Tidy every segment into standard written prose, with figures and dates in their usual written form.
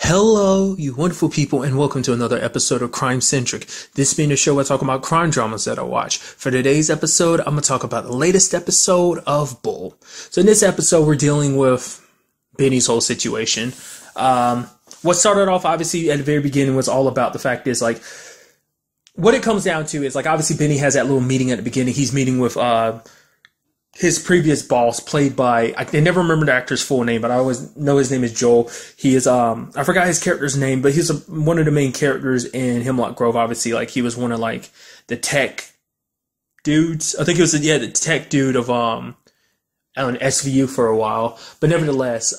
Hello, you wonderful people, and welcome to another episode of Crime Centric. This being a show where I talk about crime dramas that I watch. For today's episode, I'm going to talk about the latest episode of Bull. So in this episode, we're dealing with Benny's whole situation. What started off, obviously, at the very beginning was all about the fact is, like, what it comes down to is, like, obviously, Benny has that little meeting at the beginning. He's meeting with, his previous boss, played by, I never remember the actor's full name, but I always know his name is Joel. He is, I forgot his character's name, but he's one of the main characters in Hemlock Grove, obviously. Like, he was one of, like, the tech dudes. I think it was, the tech dude of, SVU for a while. But nevertheless,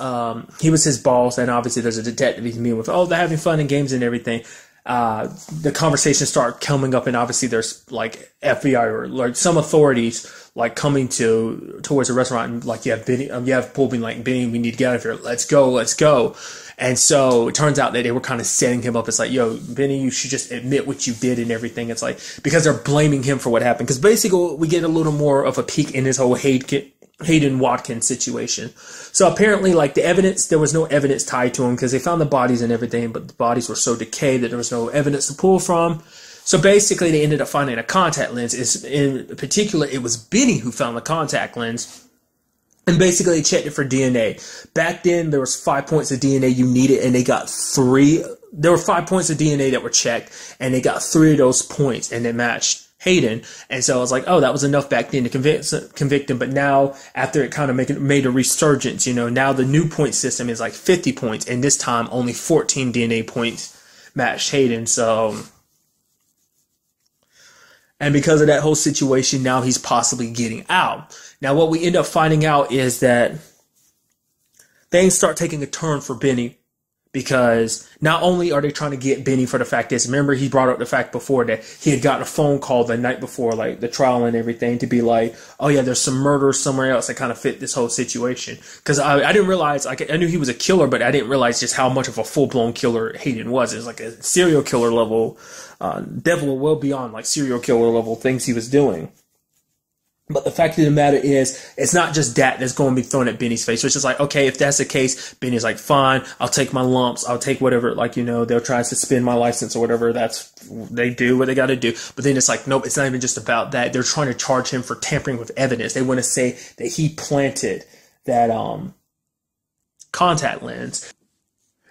he was his boss, and obviously there's a detective he's meeting with. Oh, they're having fun and games and everything. The conversations start coming up, and obviously there's, like, FBI or, like, some authorities, like, coming towards the restaurant, and, like, you have Paul being like, Benny, we need to get out of here. Let's go. And so it turns out that they were kind of setting him up. It's like, yo, Benny, you should just admit what you did and everything. It's like, because they're blaming him for what happened. Because basically we get a little more of a peek in his whole Hayden Watkins situation. So apparently, like, the evidence, there was no evidence tied to him because they found the bodies and everything, but the bodies were so decayed that there was no evidence to pull from. So basically, they ended up finding a contact lens. In particular, it was Benny who found the contact lens. And basically, they checked it for DNA. Back then, there was 5 points of DNA you needed, and they got 3. There were 5 points of DNA that were checked, and they got 3 of those points, and they matched Hayden. And so I was like, oh, that was enough back then to convict him. But now, after it kind of made a resurgence, now the new point system is like 50 points, and this time only 14 DNA points matched Hayden. So, and because of that whole situation, now he's possibly getting out. Now, what we end up finding out is that things start taking a turn for Benny, because not only are they trying to get Benny for the fact is, remember he brought up the fact before that he had gotten a phone call the night before, like, the trial and everything, to be like, oh yeah, there's some murder somewhere else that kind of fit this whole situation. Because I didn't realize, like, I knew he was a killer, but I didn't realize just how much of a full-blown killer Hayden was. It was like a serial killer level, devil well beyond, like, serial killer level things he was doing. But the fact of the matter is, it's not just that that's going to be thrown at Benny's face. So it's just like, okay, if that's the case, Benny's like, fine, I'll take my lumps. I'll take whatever, like, they'll try to suspend my license or whatever. They do what they got to do. But then it's like, nope, it's not even just about that. They're trying to charge him for tampering with evidence. They want to say that he planted that, contact lens.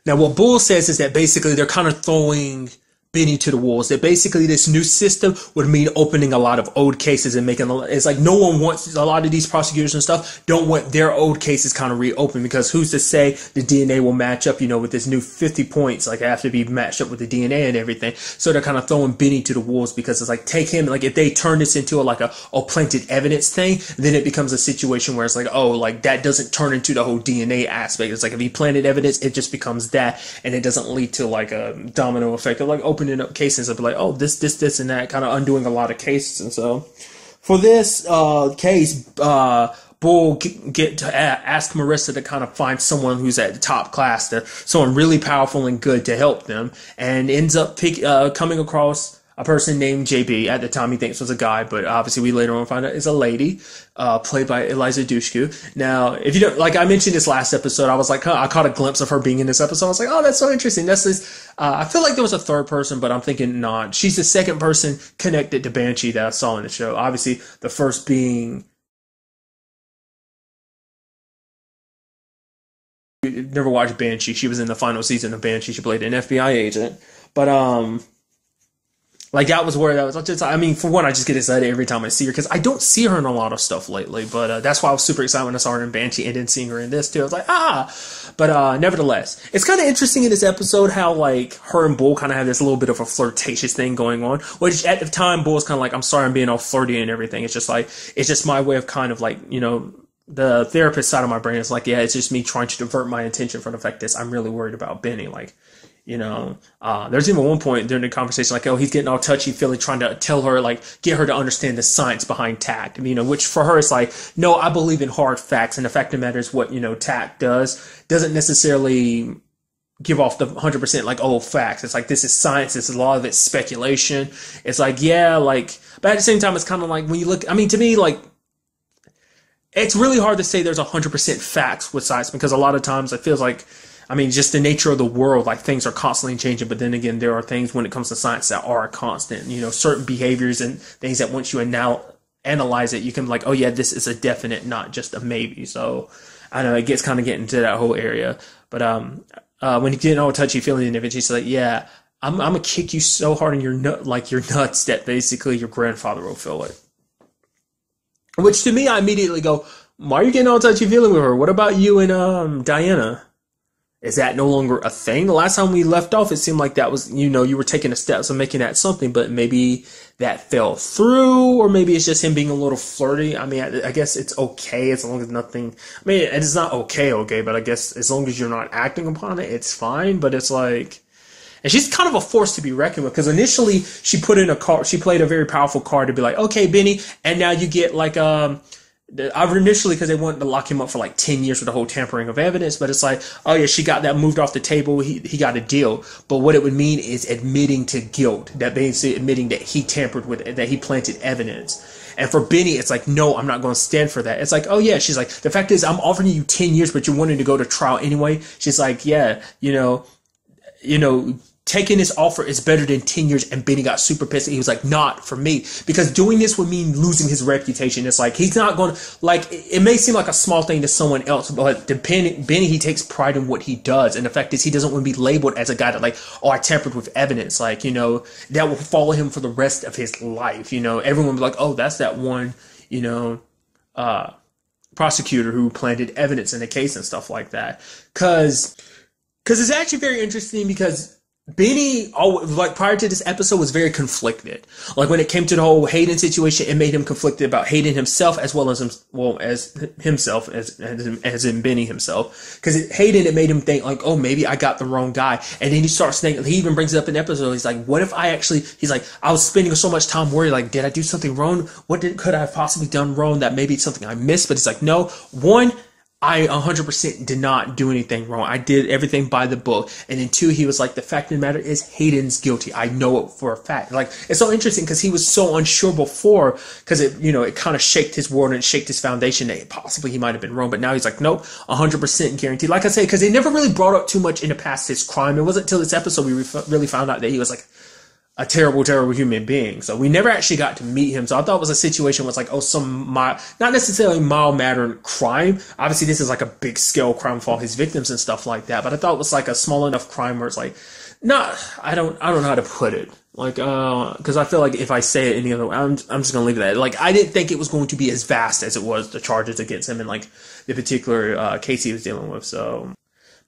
Now, what Bull says is that basically they're kind of throwing Benny to the wolves. That basically this new system would mean opening a lot of old cases and making it's like no one wants, a lot of these prosecutors and stuff don't want their old cases kind of reopened, because who's to say the DNA will match up, with this new 50 points, like, have to be matched up with the DNA and everything. So they're kind of throwing Benny to the wolves, because it's like, take him, like, if they turn this into a planted evidence thing, then it becomes a situation where it's like, oh, like, that doesn't turn into the whole DNA aspect. It's like, if he planted evidence, it just becomes that, and it doesn't lead to, like, a domino effect of, like, opening up cases of, like, oh, this and that, kind of undoing a lot of cases. And so for this case, Bull get to ask Marissa to kind of find someone who's at the top class, someone really powerful and good to help them, and ends up coming across a person named JB. At the time he thinks was a guy, but obviously we later on find out is a lady, played by Eliza Dushku. Now, if you don't, like, I mentioned this last episode, I was like, I caught a glimpse of her being in this episode. I was like, oh, that's so interesting. That's this, I feel like there was a third person, but I'm thinking not. She's the second person connected to Banshee that I saw in the show. Obviously, the first being, never watched Banshee. She was in the final season of Banshee. She played an FBI agent. But, like, that was where that was just, I mean, for one, I just get excited every time I see her, because I don't see her in a lot of stuff lately, but that's why I was super excited when I saw her in Banshee and then seeing her in this too. I was like, but nevertheless, it's kind of interesting in this episode how, like, her and Bull kind of have this little bit of a flirtatious thing going on, which at the time, Bull's kind of like, I'm sorry I'm being all flirty and everything. It's just like, it's just my way of kind of, like, the therapist side of my brain is like, yeah, it's just me trying to divert my attention from the fact that I'm really worried about Benny. Like, there's even one point during the conversation, like, oh, he's getting all touchy-feely, trying to tell her, like, get her to understand the science behind tact. Which for her is like, no, I believe in hard facts, and the fact of the matter is what, tact doesn't necessarily give off the 100%, like, oh, facts. It's like, this is science, it's a lot of it's speculation. It's like, yeah, like, but at the same time, it's kind of like, when you look, to me, like, it's really hard to say there's 100% facts with science, because a lot of times it feels like, I mean, just the nature of the world, like things are constantly changing. But then again, there are things when it comes to science that are constant, you know, certain behaviors and things that once you analyze it, you can be like, oh yeah, this is a definite, not just a maybe. So I know it gets kind of getting into that whole area. But when he getting all touchy feely and everything, she's like, yeah, I'm gonna kick you so hard in your your nuts that basically your grandfather will feel it. Which to me, I immediately go, why are you getting all touchy feely with her? What about you and Diana? Is that no longer a thing? The last time we left off, it seemed like that was, you know, you were taking the steps of making that something, but maybe that fell through, or maybe it's just him being a little flirty. I mean, I guess it's okay as long as nothing, I mean, it's not okay, but I guess as long as you're not acting upon it, it's fine. But it's like, and she's kind of a force to be reckoned with, because initially she played a very powerful card to be like, okay, Benny, and now you get like, initially, because they wanted to lock him up for like 10 years for the whole tampering of evidence, but it's like, oh yeah, she got that moved off the table, he got a deal. But what it would mean is admitting to guilt, that basically admitting that he tampered with it, that he planted evidence. And for Benny, it's like, no, I'm not going to stand for that. It's like, oh yeah, she's like, the fact is, I'm offering you 10 years, but you're wanting to go to trial anyway. She's like, yeah, you know, taking this offer is better than 10 years. And Benny got super pissed. He was like, not for me, because doing this would mean losing his reputation. It's like, he's not going to, like, it may seem like a small thing to someone else, but Benny, he takes pride in what he does. And the fact is, he doesn't want to be labeled as a guy that like, oh, I tampered with evidence. Like, you know, that will follow him for the rest of his life. You know, everyone will be like, oh, that's that one, you know, prosecutor who planted evidence in the case and stuff like that. Cause it's actually very interesting, because Benny, like prior to this episode, was very conflicted. Like when it came to the whole Hayden situation, it made him conflicted about Hayden himself as well as himself, as in Benny himself. Because Hayden, it made him think like, oh, maybe I got the wrong guy. And then he starts thinking, he even brings it up in the episode. He's like, what if he's like, I was spending so much time worried, like, did I do something wrong? Could I have possibly done wrong that maybe it's something I missed? But it's like, no, I 100% did not do anything wrong. I did everything by the book. And then two, he was like, the fact of the matter is Hayden's guilty. I know it for a fact. Like, it's so interesting because he was so unsure before, because it kind of shaked his world and it shaked his foundation that possibly he might have been wrong. But now he's like, nope, 100% guaranteed. Like I said, because they never really brought up too much in the past his crime. It wasn't until this episode we really found out that he was like a terrible, terrible human being. So we never actually got to meet him. So I thought it was a situation where it's like, oh, not necessarily mild-mannered crime. Obviously, this is like a big scale crime for all his victims and stuff like that. But I thought it was like a small enough crime where it's like, I don't know how to put it. Like, cause I feel like if I say it any other way, I'm just gonna leave it at that. Like, I didn't think it was going to be as vast as it was, the charges against him and like the particular, case he was dealing with. So,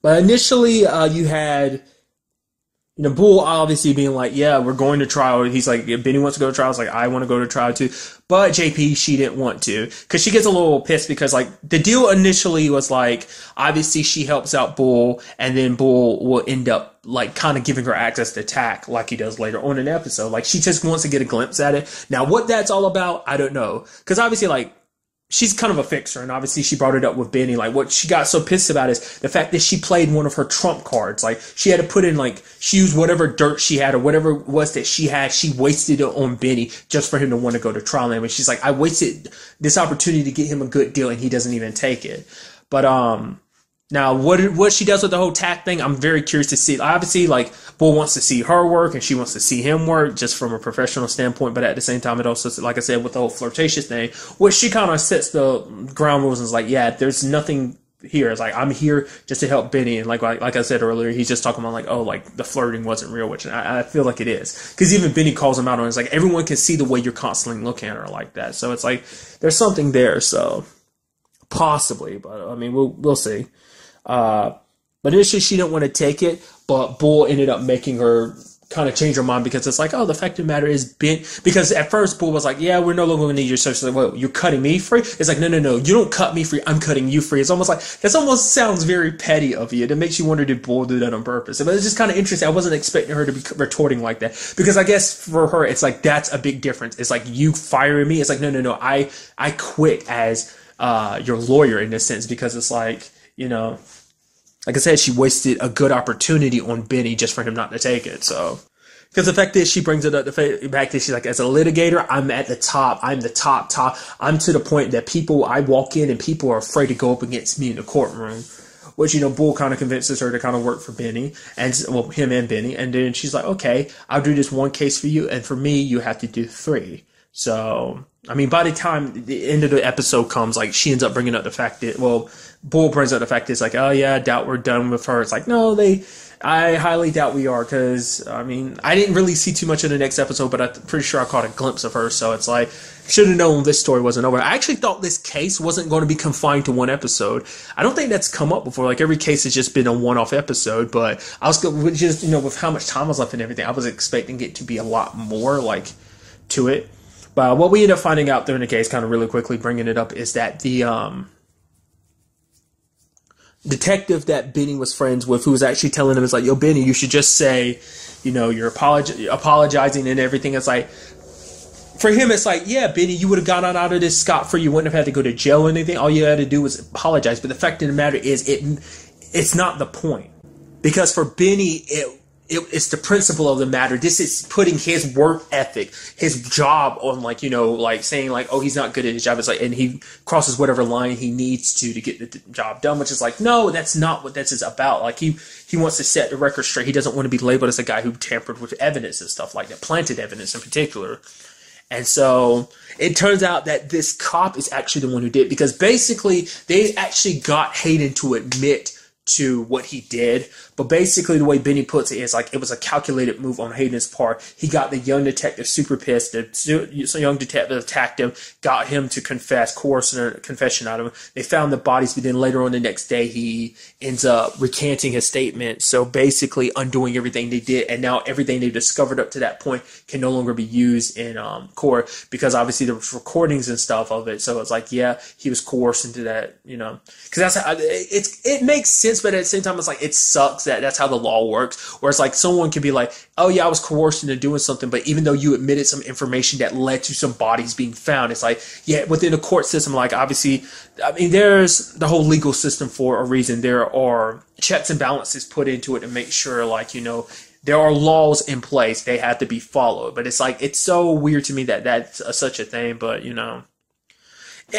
but initially, you had, Bull obviously being like, yeah, we're going to trial. He's like, if Benny wants to go to trial, it's like, I want to go to trial too. But JP, she didn't want to, because she gets a little pissed because like the deal initially was like, obviously she helps out Bull, and then Bull will end up like kind of giving her access to Tack like he does later on in the episode. Like she just wants to get a glimpse at it. Now what that's all about, I don't know. Because obviously like, she's kind of a fixer, and obviously she brought it up with Benny. Like, what she got so pissed about is the fact that she played one of her trump cards. Like, she had to put in, like, she used whatever dirt she had or whatever it was that she had, she wasted it on Benny just for him to want to go to trial. And she's like, I wasted this opportunity to get him a good deal, and he doesn't even take it. But, now, what she does with the whole Tack thing, I'm very curious to see. Obviously, like, Bull wants to see her work, and she wants to see him work, just from a professional standpoint. But at the same time, it also, like I said, with the whole flirtatious thing, where she kind of sets the ground rules and is like, yeah, there's nothing here. It's like, I'm here just to help Benny. And like I said earlier, he's just talking about like, oh, like, the flirting wasn't real, which I feel like it is. Because even Benny calls him out on it. It's like, everyone can see the way you're constantly looking at her like that. So it's like, there's something there. So, possibly. But, I mean, we'll see. But initially she didn't want to take it, but Bull ended up making her kind of change her mind, because it's like, oh, the fact of the matter is, because at first Bull was like, yeah, we're no longer going to need your services. Like, well, you're cutting me free? It's like, no, you don't cut me free, I'm cutting you free. It's almost like, this almost sounds very petty of you. It makes you wonder, did Bull do that on purpose? But it's just kind of interesting. I wasn't expecting her to be retorting like that, because I guess for her, it's like, that's a big difference. It's like, you firing me. It's like, no, I quit as, your lawyer in this sense, because it's like, like I said, she wasted a good opportunity on Benny just for him not to take it. So, because the fact is, she brings it up, the fact that she's like, as a litigator, I'm at the top. I'm the top. I'm to the point that I walk in and people are afraid to go up against me in the courtroom. which, Bull kind of convinces her to kind of work for Benny, and, well, him and Benny. And then she's like, okay, I'll do this one case for you, and for me, you have to do 3. So, I mean, by the time the end of the episode comes, like, she ends up bringing up the fact that, well, Bull brings up the fact that it's like, oh yeah, I doubt we're done with her. It's like, no, I highly doubt we are, because, I mean, I didn't really see too much in the next episode, but I'm pretty sure I caught a glimpse of her, so it's like, should have known this story wasn't over. I actually thought this case wasn't going to be confined to one episode. I don't think that's come up before. Like, every case has just been a one-off episode, but I was just, with how much time was left and everything, I was expecting it to be a lot more, like, to it. But what we ended up finding out during the case, kind of really quickly bringing it up, is that the detective that Benny was friends with, who was actually telling him, is like, yo, Benny, you should just say, you're apologizing and everything. It's like, for him, it's like, yeah, Benny, you would have gotten out of this scot-free. You wouldn't have had to go to jail or anything. All you had to do was apologize. But the fact of the matter is, it's not the point. Because for Benny, it's the principle of the matter. This is putting his work ethic, his job on, like, like saying like, oh, he's not good at his job. It's like, and he crosses whatever line he needs to get the job done, which is like, no, that's not what this is about. Like, he wants to set the record straight. He doesn't want to be labeled as a guy who tampered with evidence and stuff like that, planted evidence in particular. And so it turns out that this cop is actually the one who did, because basically they actually got Hayden to admit to what he did. But basically the way Benny puts it is like, it was a calculated move on Hayden's part. He got the young detective super pissed. The young detective attacked him, got him to confess, coercing a confession out of him. They found the bodies, but then later on the next day he ends up recanting his statement. So basically undoing everything they did, and now everything they discovered up to that point can no longer be used in court, because obviously there was recordings and stuff of it. So it's like, yeah, he was coerced into that, because that's how it makes sense. But at the same time, it's like, it sucks that that's how the law works, where it's like someone could be like, oh yeah, I was coerced into doing something, but even though you admitted some information that led to some bodies being found, it's like, yeah, within the court system, like, obviously, I mean, there's the whole legal system for a reason. There are checks and balances put into it to make sure, like, there are laws in place, they have to be followed. But it's like, it's so weird to me that that's such a thing, but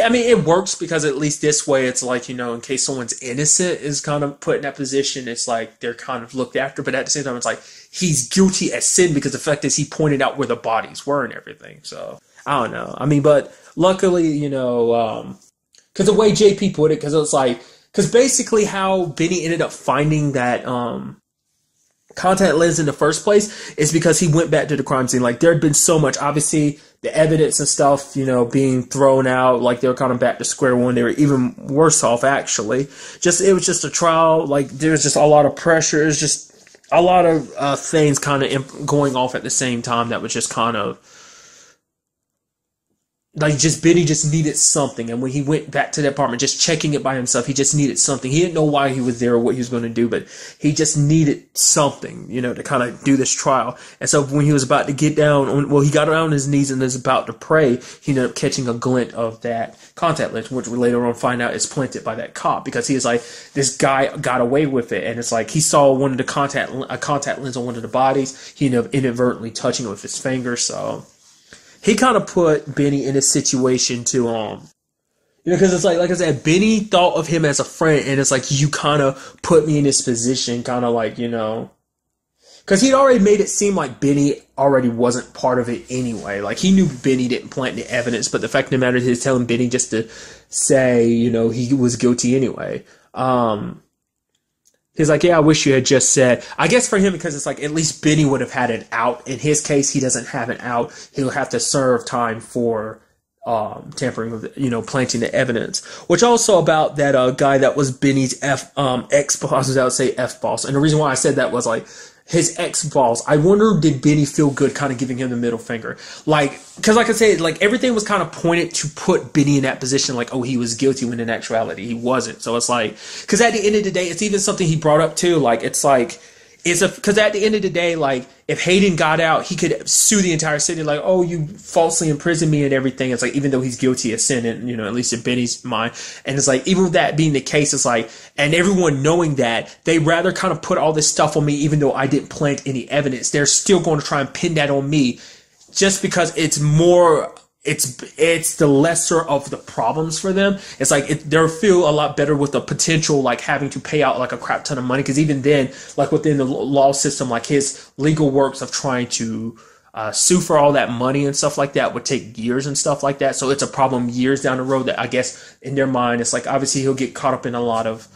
I mean, it works, because at least this way, it's like, in case someone's innocent is kind of put in that position, it's like they're kind of looked after. But at the same time, it's like, he's guilty as sin, because the fact is he pointed out where the bodies were and everything. So, I don't know. I mean, but luckily, because the way JP put it, because it's like, because basically how Benny ended up finding that contact lens in the first place is because he went back to the crime scene. Like, there had been so much, obviously, the evidence and stuff, being thrown out, like, they were kind of back to square one. They were even worse off, actually. It was just a trial. Like, there's just a lot of pressure. It's just a lot of things kind of going off at the same time that was just kind of, like, just Benny just needed something. And when he went back to the apartment, just checking it by himself, he just needed something. He didn't know why he was there or what he was going to do, but he just needed something, to kind of do this trial. And so when he was about to get down, he got down on his knees and was about to pray, he ended up catching a glint of that contact lens, which we later on find out is planted by that cop, because he was like, this guy got away with it. And it's like, he saw a contact lens on one of the bodies. He ended up inadvertently touching it with his finger. So he kind of put Benny in a situation to, because it's like I said, Benny thought of him as a friend, and it's like, you kind of put me in this position, kind of like, because he'd already made it seem like Benny already wasn't part of it anyway. Like, he knew Benny didn't plant the evidence, but the fact of the matter is, he's telling Benny just to say, he was guilty anyway. He's like, yeah, I wish you had just said. I guess for him, because it's like, at least Benny would have had an out. In his case, he doesn't have an out. He'll have to serve time for tampering with, planting the evidence. Which also about that guy that was Benny's ex-boss, I would say F-boss. And the reason why I said that was like, his ex-boss, I wonder, did Benny feel good kind of giving him the middle finger? Like, because like I said, like, everything was kind of pointed to put Benny in that position, like, oh, he was guilty, when in actuality he wasn't. So it's like, because at the end of the day, it's even something he brought up too. Like, it's like, because at the end of the day, like, if Hayden got out, he could sue the entire city, like, oh, you falsely imprisoned me and everything. It's like, even though he's guilty of sin, and, at least in Benny's mind. And it's like, even with that being the case, it's like, and everyone knowing that, they rather kind of put all this stuff on me, even though I didn't plant any evidence. They're still going to try and pin that on me, just because it's more it's the lesser of the problems for them. It's like they'll feel a lot better with the potential, like having to pay out like a crap ton of money. Because even then, like within the law system, like his legal works of trying to sue for all that money and stuff like that would take years and stuff like that. So it's a problem years down the road that I guess in their mind, it's like obviously he'll get caught up in a lot of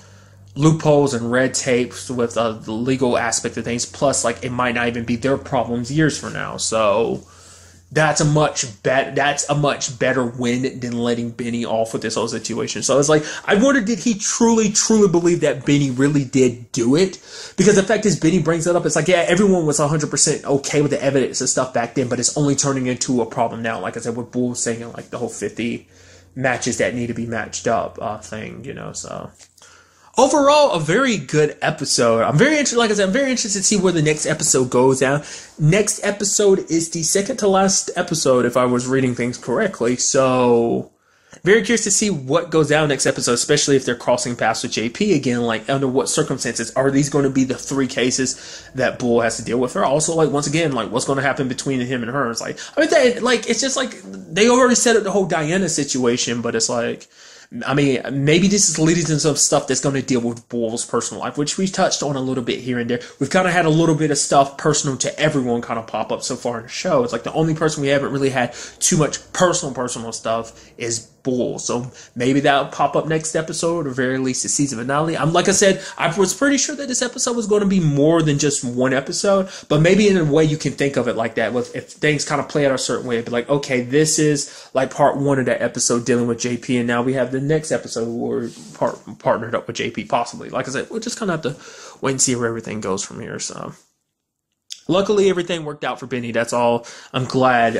loopholes and red tapes with the legal aspect of things. Plus, like it might not even be their problems years from now. So that's a much better win than letting Benny off with this whole situation. So it's like, I wonder, did he truly believe that Benny really did do it? Because the fact is, Benny brings it up. It's like, yeah, everyone was 100% okay with the evidence and stuff back then, but it's only turning into a problem now. Like I said, with Bull saying like the whole 50 matches that need to be matched up thing, you know, so. Overall, a very good episode. I'm very interested, like I said, I'm very interested to see where the next episode goes down. Next episode is the second to last episode, if I was reading things correctly. So, very curious to see what goes down next episode, especially if they're crossing paths with JP again. Like, under what circumstances are these going to be the 3 cases that Bull has to deal with her? Also, like, once again, like, what's going to happen between him and her? It's like, I mean, like, it's just like they already set up the whole Diana situation, but it's like, I mean, maybe this is leading to some stuff that's going to deal with Bull's personal life, which we've touched on a little bit here and there. We've kind of had a little bit of stuff personal to everyone kind of pop up so far in the show. It's like the only person we haven't really had too much personal stuff is Bull. So maybe that'll pop up next episode, or very least the season finale. Like I said, I was pretty sure that this episode was going to be more than just one episode, but maybe in a way you can think of it like that. With if things kind of play out a certain way, it'd be like, okay, this is like part 1 of that episode dealing with JP, and now we have the next episode where we're partnered up with JP, possibly. Like I said, we'll just kind of have to wait and see where everything goes from here. So luckily everything worked out for Benny. That's all. I'm glad.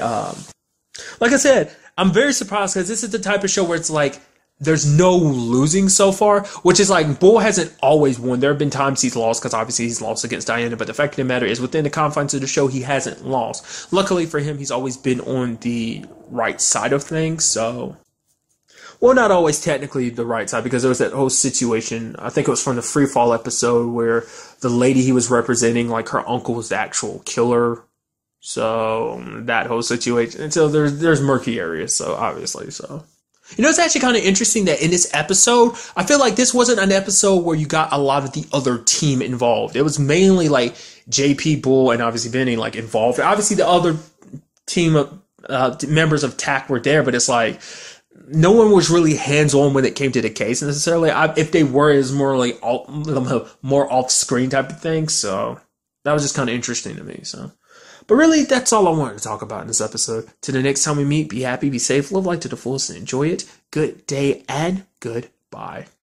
Like I said, I'm very surprised because this is the type of show where it's like there's no losing so far, which is like Bull hasn't always won. There have been times he's lost because obviously he's lost against Diana, but the fact of the matter is within the confines of the show, he hasn't lost. Luckily for him, he's always been on the right side of things. So, well, not always technically the right side, because there was that whole situation, I think it was from the Free Fall episode, where the lady he was representing, like her uncle was the actual killer. So that whole situation, and so there's murky areas. So obviously, so you know, it's actually kind of interesting that in this episode, I feel like this wasn't an episode where you got a lot of the other team involved. It was mainly like JP, Bull, and obviously Benny like involved. Obviously, the other team of members of TAC were there, but it's like no one was really hands-on when it came to the case necessarily. If they were, it was more like more off-screen type of thing. So that was just kind of interesting to me. So. But really, that's all I wanted to talk about in this episode. Till the next time we meet, be happy, be safe, live life to the fullest, and enjoy it. Good day and goodbye.